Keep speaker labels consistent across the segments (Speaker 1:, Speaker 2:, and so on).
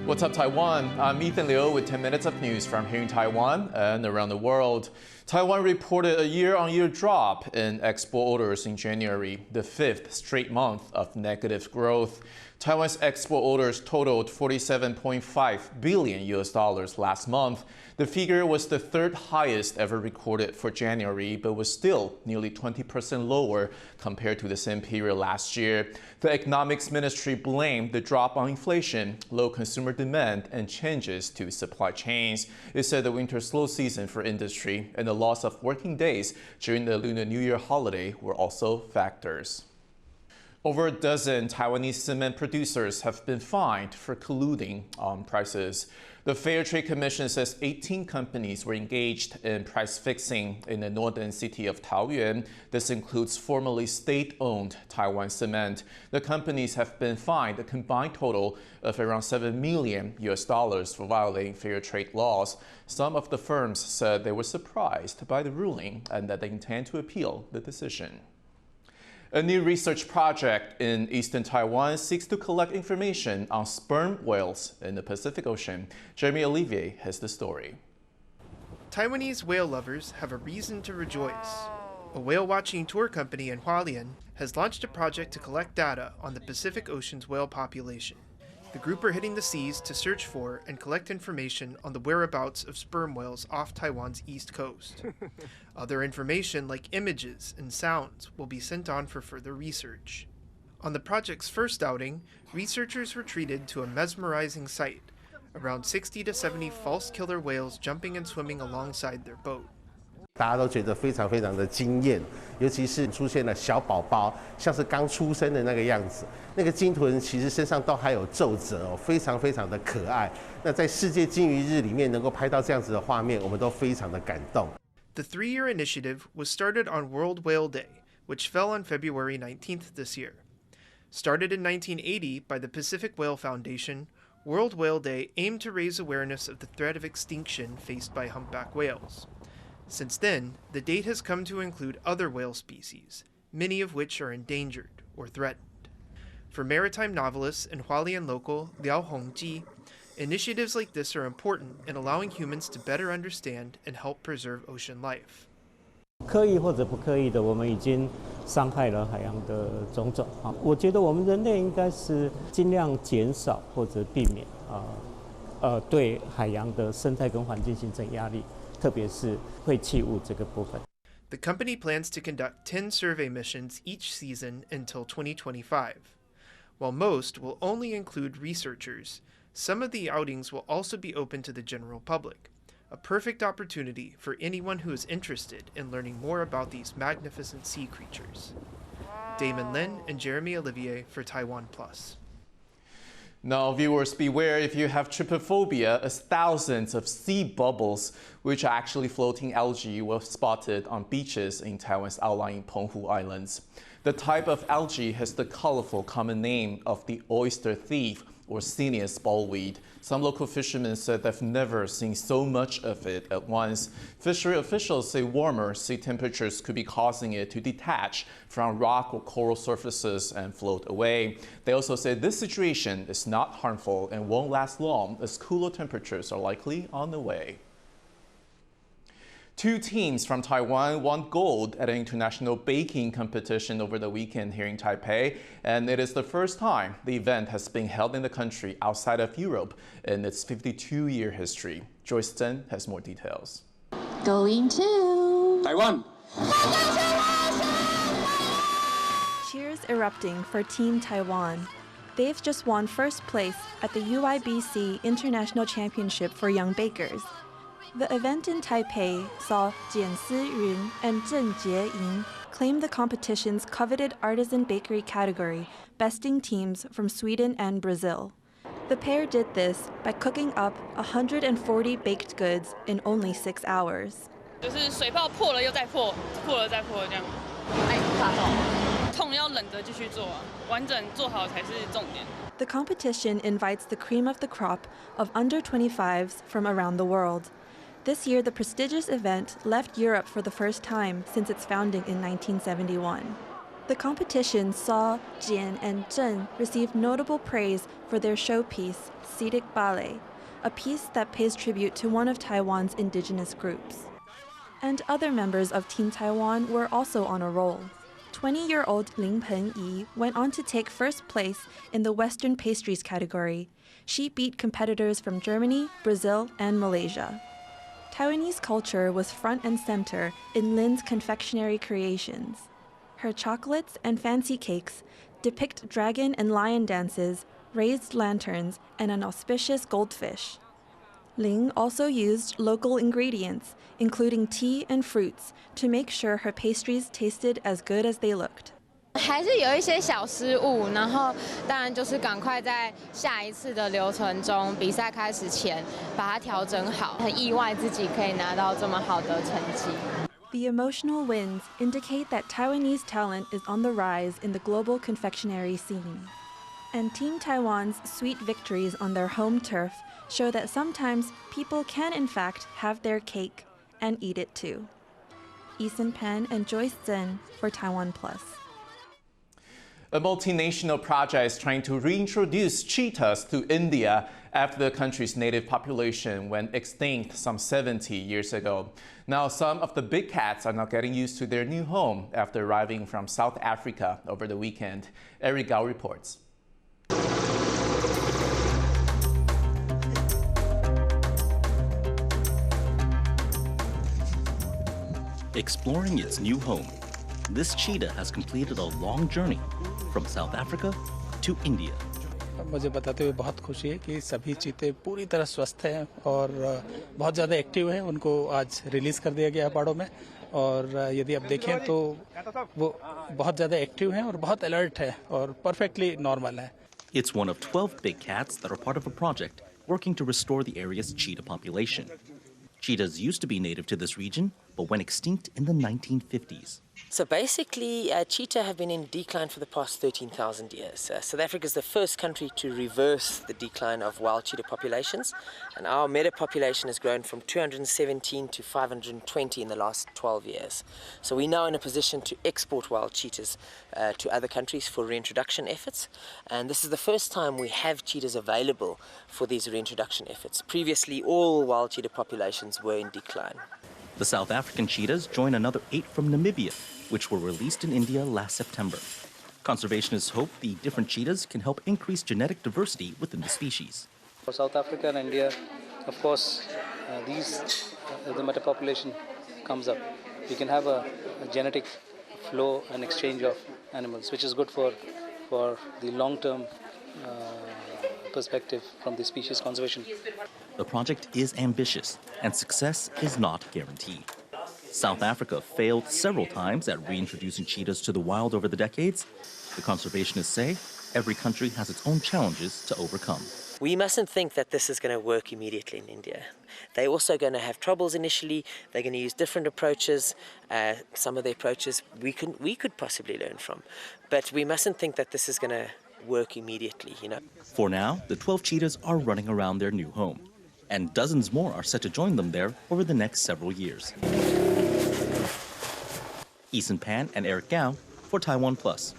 Speaker 1: What's up, Taiwan? I'm Ethan Liu with 10 minutes of news from here in Taiwan and around the world. Taiwan reported a year-on-year drop in export orders in January, the fifth straight month of negative growth. Taiwan's export orders totaled $47.5 billion last month. The figure was the third highest ever recorded for January, but was still nearly 20% lower compared to the same period last year. The Economics Ministry blamed the drop on inflation, low consumer demand, and changes to supply chains. It said the winter slow season for industry and the loss of working days during the Lunar New Year holiday were also factors. Over a dozen Taiwanese cement producers have been fined for colluding on prices. The Fair Trade Commission says 18 companies were engaged in price fixing in the northern city of Taoyuan. This includes formerly state-owned Taiwan Cement. The companies have been fined a combined total of around $7 million for violating fair trade laws. Some of the firms said they were surprised by the ruling and that they intend to appeal the decision. A new research project in eastern Taiwan seeks to collect information on sperm whales in the Pacific Ocean. Jeremy Olivier has the story.
Speaker 2: Taiwanese whale lovers have a reason to rejoice. A whale-watching tour company in Hualien has launched a project to collect data on the Pacific Ocean's whale population. The group are hitting the seas to search for and collect information on the whereabouts of sperm whales off Taiwan's east coast. Other information like images and sounds will be sent on for further research. On the project's first outing, researchers were treated to a mesmerizing sight, around 60 to 70 false killer whales jumping and swimming alongside their boat.
Speaker 3: 大家都觉得非常的惊艳，尤其是出现了小宝宝，像是刚出生的那个样子。那个鲸豚其实身上都还有皱褶哦，非常的可爱。那在世界鲸鱼日里面能够拍到这样子的画面，我们都非常的感动。
Speaker 2: The three-year initiative was started on World Whale Day, which fell on February 19th this year. Started in 1980 by the Pacific Whale Foundation, World Whale Day aimed to raise awareness of the threat of extinction faced by humpback whales. Since then, the date has come to include other whale species, many of which are endangered or threatened. For maritime novelist and Hualien local Liao Hongji, initiatives like this are important in allowing humans to better understand and help preserve ocean life.
Speaker 4: 刻意或者不刻意的，我们已经伤害了海洋的种种啊。我觉得我们人类应该是尽量减少或者避免对海洋的生态跟环境形成压力。 特别是废弃物这个部分。
Speaker 2: The company plans to conduct 10 survey missions each season until 2025. While most will only include researchers, some of the outings will also be open to the general public, a perfect opportunity for anyone who is interested in learning more about these magnificent sea creatures. Damon Lin and Jeremy Olivier for TaiwanPlus.
Speaker 1: Now, viewers, beware if you have trypophobia, as thousands of sea bubbles, which are actually floating algae, were spotted on beaches in Taiwan's outlying Penghu Islands. The type of algae has the colorful common name of the oyster thief, or Ceneus ballweed. Some local fishermen said they've never seen so much of it at once. Fishery officials say warmer sea temperatures could be causing it to detach from rock or coral surfaces and float away. They also say this situation is not harmful and won't last long, as cooler temperatures are likely on the way. Two teams from Taiwan won gold at an international baking competition over the weekend here in Taipei, and it is the first time the event has been held in the country outside of Europe in its 52-year history. Joyce Zhen has more details.
Speaker 5: Going to
Speaker 6: Taiwan!
Speaker 7: Cheers erupting for Team Taiwan. They've just won first place at the UIBC International Championship for Young Bakers. The event in Taipei saw Jian Si-yun and Zheng Jie-ying claim the competition's coveted artisan bakery category, besting teams from Sweden and Brazil. The pair did this by cooking up 140 baked goods in only 6 hours.
Speaker 8: 就是水泡破了又再破，破了再破这样。痛要忍着继续做，完整做好才是重点。
Speaker 7: The competition invites the cream of the crop of under 25s from around the world. This year, the prestigious event left Europe for the first time since its founding in 1971. The competition saw Jian and Zhen receive notable praise for their showpiece, Scenic Ballet, a piece that pays tribute to one of Taiwan's indigenous groups. And other members of Team Taiwan were also on a roll. 20-year-old Lin Penghu went on to take first place in the Western pastries category. She beat competitors from Germany, Brazil, and Malaysia. Taiwanese culture was front and center in Lin's confectionery creations. Her chocolates and fancy cakes depict dragon and lion dances, raised lanterns, and an auspicious goldfish. Ling also used local ingredients, including tea and fruits, to make sure her pastries tasted as good as they looked.
Speaker 6: 还是有一些小失误，然后当然就是赶快在下一次的流程中，比赛开始前把它调整好。很意外自己可以拿到这么好的成绩。
Speaker 7: The emotional wins indicate that Taiwanese talent is on the rise in the global confectionery scene. And Team Taiwan's sweet victories on their home turf show that sometimes people can in fact have their cake and eat it too. Eason Pan and Joyce Zhen for TaiwanPlus.
Speaker 1: A multinational project is trying to reintroduce cheetahs to India after the country's native population went extinct some 70 years ago. Now, some of the big cats are now getting used to their new home after arriving from South Africa over the weekend. Eric Gao reports.
Speaker 9: Exploring its new home, this cheetah has completed a long journey from South Africa to India.
Speaker 10: मुझे बताते हुए बहुत खुशी है कि सभी चीते पूरी तरह स्वस्थ हैं और बहुत ज़्यादा एक्टिव हैं। उनको आज रिलीज़ कर दिया गया है बाड़ों में और यदि आप देखें तो वो बहुत ज़्यादा एक्टिव हैं और बहुत अलर्ट है और परफेक्टली नॉर्मल है।
Speaker 9: It's one of 12 big cats that are part of a project working to restore the area's cheetah population. Cheetahs used to be native to this region, but went extinct in the 1950s.
Speaker 11: So basically, cheetah have been in decline for the past 13,000 years. South Africa is the first country to reverse the decline of wild cheetah populations, and our meta population has grown from 217 to 520 in the last 12 years. So we're now in a position to export wild cheetahs to other countries for reintroduction efforts, and this is the first time we have cheetahs available for these reintroduction efforts. Previously, all wild cheetah populations were in decline.
Speaker 9: The South African cheetahs join another 8 from Namibia, which were released in India last September. Conservationists hope the different cheetahs can help increase genetic diversity within the species.
Speaker 12: For South Africa and India, of course, the meta population comes up. We can have a genetic flow and exchange of animals, which is good for the long-term perspective from the species conservation.
Speaker 9: The project is ambitious, and success is not guaranteed. South Africa failed several times at reintroducing cheetahs to the wild over the decades. The conservationists say every country has its own challenges to overcome.
Speaker 11: We mustn't think that this is going to work immediately in India. They're also going to have troubles initially. They're going to use different approaches. Some of the approaches we could possibly learn from. But we mustn't think that this is going to work immediately, you know.
Speaker 9: For now, the 12 cheetahs are running around their new home, and dozens more are set to join them there over the next several years. Eason Pan and Eric Gao for TaiwanPlus.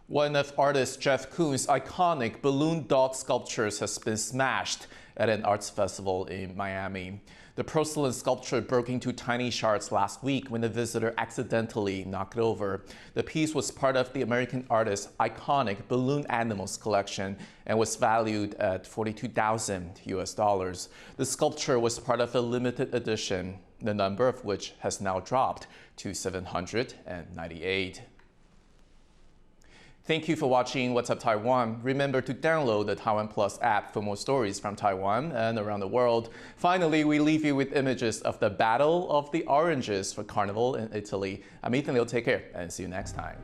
Speaker 1: One of artist Jeff Koons' iconic balloon dog sculptures has been smashed at an arts festival in Miami. The porcelain sculpture broke into tiny shards last week when a visitor accidentally knocked it over. The piece was part of the American artist's iconic balloon animals collection and was valued at $42,000. The sculpture was part of a limited edition, the number of which has now dropped to 798. Thank you for watching What's Up Taiwan. Remember to download the TaiwanPlus app for more stories from Taiwan and around the world. Finally, we leave you with images of the Battle of the Oranges for Carnival in Italy. I'm Ethan Liu. Take care and see you next time.